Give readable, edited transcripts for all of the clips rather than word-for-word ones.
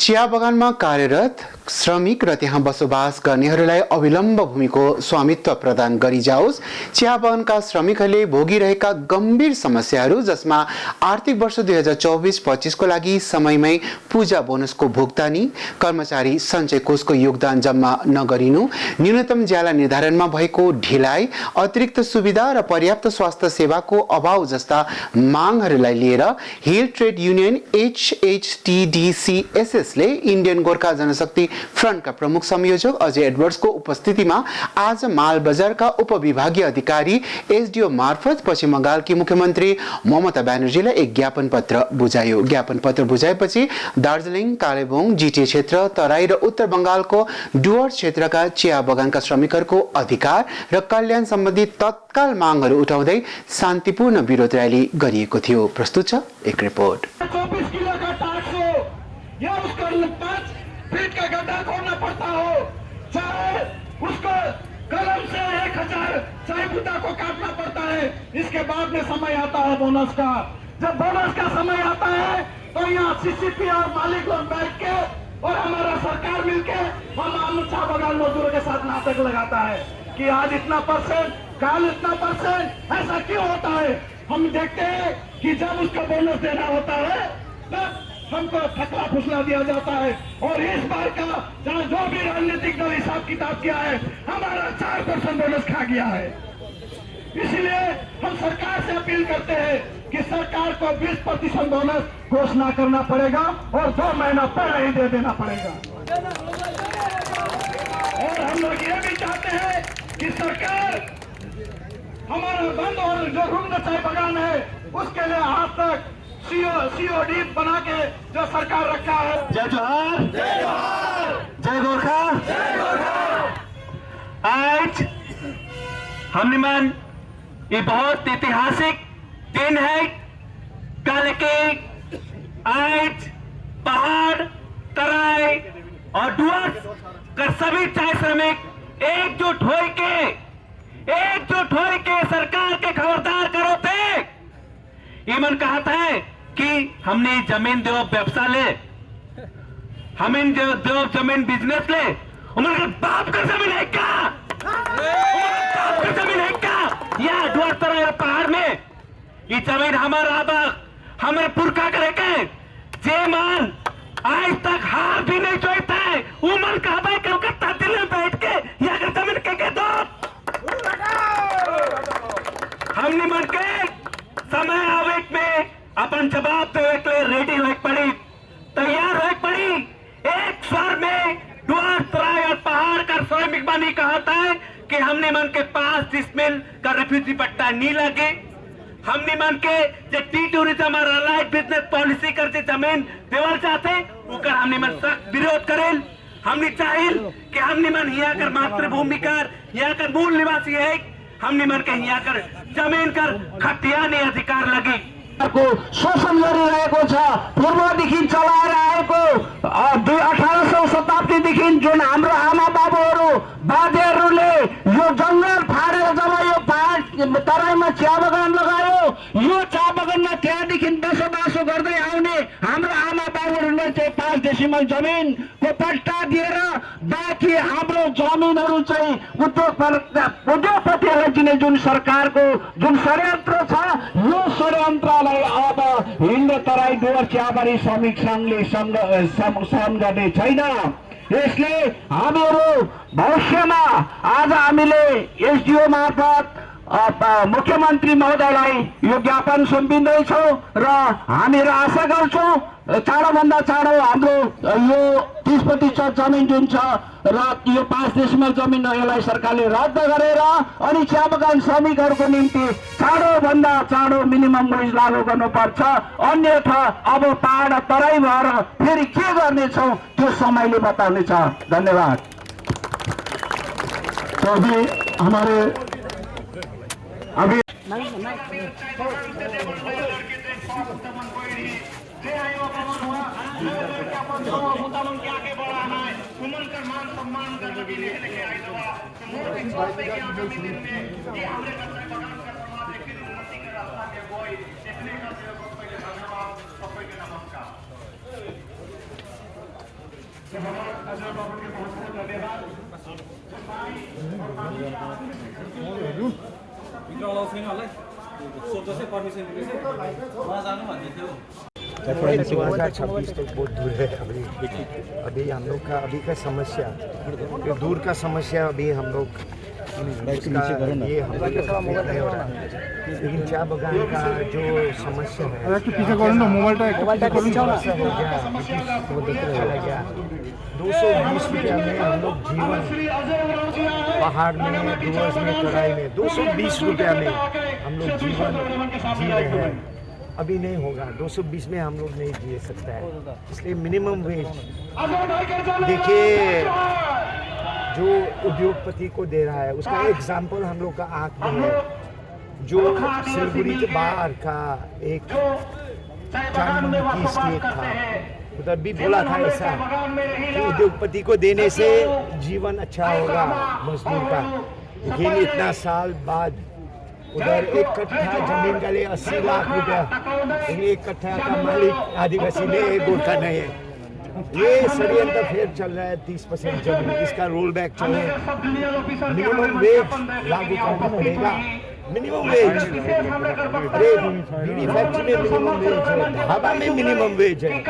Chia बगानमा कार्यरत श्रमिक र त्यहाँ बसोबास गर्नेहरूलाई अविलम्ब भूमिको स्वामित्व प्रदान गरिजाओस्। चिया बगानका श्रमिकहरूले भोगिरहेका गम्भीर समस्याहरू जसमा आर्थिक वर्ष 2024-25 को लागि समयमै पूजा बोनसको भुक्तानी, कर्मचारी सञ्चय कोषको योगदान जम्मा नगरिनु, न्यूनतम ज्याला निर्धारणमा भएको ढिलाइ, अतिरिक्त सुविधा र पर्याप्त स्वास्थ्य सेवाको अभाव जस्ता मागहरूलाई लिएर हिल ट्रेड युनियन HHTDCSS ले इन्डियन गोर्खा जनशक्ति फ्रन्टका प्रमुख संयोजक अजय एडवर्ड्सको उपस्थितिमा आज मालबजारका उपविभागीय अधिकारी एसडीओ मार्फत पश्चिम बंगालकी मुख्यमन्त्री ममता ब्यानर्जीलाई एक ज्ञापन पत्र बुझायो। ज्ञापन पत्र बुझाएपछि दार्जिलिङ, कालेबुङ, जीटीए क्षेत्र, तराई र उत्तर बंगालको डुवर्स क्षेत्रका चिया बगानका श्रमिकहरूको अधिकार र कल्याण सम्बन्धी तत्काल मागहरू उठाउँदै शान्तिपूर्ण विरोध र्याली गरिएको थियो। प्रस्तुत छ एक रिपोर्ट। या उसको 5 फीट का गड्ढा खोदना पड़ता हो, चाहे उसको कलम से 1000 चाय बुद्धा को काटना पड़ता है। इसके बाद में समय आता है बोनस का। जब बोनस का समय आता है तो यहाँ सीसीपी और मालिक लोग बैठ के और हमारा सरकार मिलके हम चाय बगान मजदूरों के साथ नाटक लगाता है कि आज इतना परसेंट, कल इतना परसेंट। ऐसा क्यों होता है? हम देखते हैं कि जब उसका बोनस देना होता है तब हमको थकला फुसला दिया जाता है। और इस बार का जहाँ जो भी राजनीतिक दल हिसाब किताब किया है, हमारा 4% बोनस खा गया है। इसलिए हम सरकार से अपील करते हैं कि सरकार को 20% बोनस घोषणा करना पड़ेगा और 2 महीना पहले ही दे देना पड़ेगा। और हम लोग ये भी चाहते हैं कि सरकार हमारा बंद और जो रुग्ण चाय बगान है उसके लिए आज तक सीओडी बना के जो सरकार रखा है। जय जोहार, जय जोहार, जय गोरखा, जय गोरखा। आज हमने मन ये बहुत ऐतिहासिक दिन है। कल के आज पहाड़, तराई और डुवर्स का सभी चाय श्रमिक एकजुट हो के सरकार के खबरदार करो थे। ये मन कहता है कि हमने जमीन देव व्यवसाय ले, हमें देव जमीन बिजनेस ले। उनके बाप का जमीन है क्या? बाप का जमीन है क्या? या डुवर्स तराई पहाड़ में ये जमीन हमारा हमारे पुरखा करेगा। जे मान आज तक हार भी नहीं जोता है, वो मन कहता है कलकत्ता दिल्ली में बैठ के यहाँ का जमीन के दो। हमने मन के समय आवेक में अपन जवाब देने के लिए रेडी हो पड़ी, तैयार हो पड़ी। एक स्वर में डुवर्स तराई और पहाड़ का श्रमिक बनी कहता है कि हमने मन के 5 डिसमिल का रेफ्यूजी पट्टा नहीं लगे। हमने मन के जो टी टूरिज्म और अलाइड बिजनेस पॉलिसी करते जमीन देवल चाहते उकर हमने मन सख्त विरोध करेल। हमने चाहिए कि हमने मन यहाँ कर मातृभूमि कर, यहाँ कर मूल निवासी है, हमने मन के यहाँ कर जमीन कर खतियाने अधिकार लगे को शोषण गरिरहेको छ। पूर्वदेखि चलाएर आएको 1800 शताब्दीदेखि जुन हाम्रो आमा बाबुहरू बाजेहरूले यो जंगल फाडेर जब यो पहाड तराईमा चिया बगान लगायो, यो चिया बगानमा त्यहाँदेखि बसोबासो गर्दै आउने हाम्रो आमा बाबुहरूले चाहिँ 5 डेसिमल जमिनको पट्टा दिएर बाँकी हाम्रो जमिनहरू चाहिँ उद्योगपतिहरूलाई दिने जुन सरकारको जुन षड्यन्त्र छ, यो षड्यन्त्रलाई अब हिन्द तराई डुवर्स चियाबारी श्रमिक संघले सहन गर्ने छैन। यसले हामीहरू भविष्यमा आज हामीले एसडीओ मार्फत मुख्यमन्त्री महोदयलाई यो ज्ञापन सुम्पिँदैछौँ र हामीहरू आशा गर्छौँ चाँडोभन्दा चाँडो हाम्रो यो 30% जमिन जुन छ र यो 5 डेसिमल जमिन यसलाई सरकारले रद्द गरेर अनि चिया बगान श्रमिकहरूको निम्ति चाँडोभन्दा चाँडो मिनिमम वेज लागू गर्नुपर्छ। अन्यथा अब पहाड तराई भएर फेरि के गर्नेछौँ त्यो समयले बताउनेछ। धन्यवाद। तो अभी हमारे अभी अप्रैल 2026 तो बहुत दूर है। अभी हम लोग का अभी का समस्या, ये दूर का समस्या अभी हम लोग उसका ये हम लोग का नहीं हो रहा है। लेकिन चाय बगान का जो समस्या है, पीछे करो ना, मोबाइल समस्या हो गया, चला गया। 220 रुपया में हम लोग जीवन पहाड़ में, डूवर्स में, तराई में 220 रुपया में हम लोग जीवन जी रहे हैं। अभी नहीं होगा, 220 में हम लोग नहीं जी सकता है। इसलिए मिनिमम वेज देखिए जो उद्योगपति को दे रहा है, उसका एग्जाम्पल हम लोग का आँख में है। जो सिलगुड़ी के बाहर का एक चांदनी की स्टेट था, उधर भी बोला था ऐसा कि उद्योगपति को देने से जीवन अच्छा होगा मजदूर का। लेकिन इतना साल बाद उधर एक कट्ठा जमीन का लिए 80 लाख रुपया, लेकिन एक कट्ठा का मालिक आदिवासी ने, एक गोरखा नहीं है। ये षड्यंत्र फिर चल रहा है। 30% जमीन, इसका रोल बैक चल रहा है। मिनिमम वेज लागू करना पड़ेगा। मिनिमम वेज, अरे बीड़ी फैक्ट्री में मिनिमम वेज है, ढाबा में मिनिमम वेज है,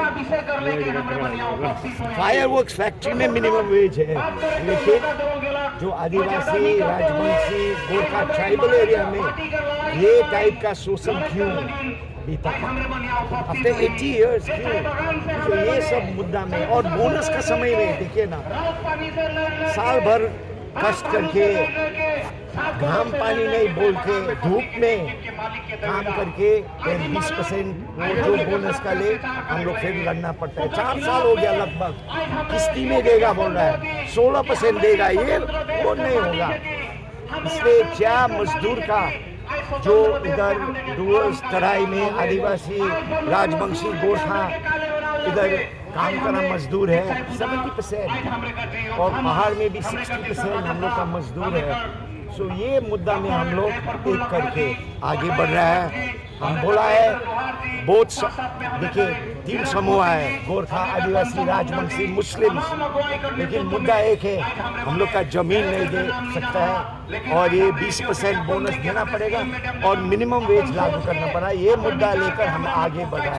फायरवर्क्स फैक्ट्री में मिनिमम वेज है। लेकिन जो आदिवासी, राजवंशी, गोरखा ट्राइबल एरिया में ये टाइप का शोषण क्यों बीता आफ्टर 80 इयर्स क्यों? तो ये सब मुद्दा में, और बोनस का समय में देखिए ना, साल भर कष्ट करके, घाम पानी नहीं बोल के, धूप में काम करके 20% वो जो बोनस का ले हम लोग फिर लड़ना पड़ता है। 4 साल हो गया लगभग, किस्ती में देगा बोल रहा है, 16% देगा, ये वो नहीं होगा। इसलिए क्या मजदूर का जो इधर डूवर्स, तराई में आदिवासी, राजवंशी, गोरखा इधर काम करना मजदूर है 70%, और पहाड़ में भी 60% हम लोग का मजदूर है। सो ये मुद्दा में हम लोग एक करके आगे बढ़ रहा है। हम बोला है बहुत देखिए 3 समूह है, गोरखा, आदिवासी, राजवंशी, मुस्लिम। लेकिन मुद्दा एक है, हम लोग का जमीन नहीं दे सकता है, और ये 20% बोनस देना पड़ेगा, और मिनिमम वेज लागू करना पड़ा। ये मुद्दा लेकर हम आगे बढ़ा है।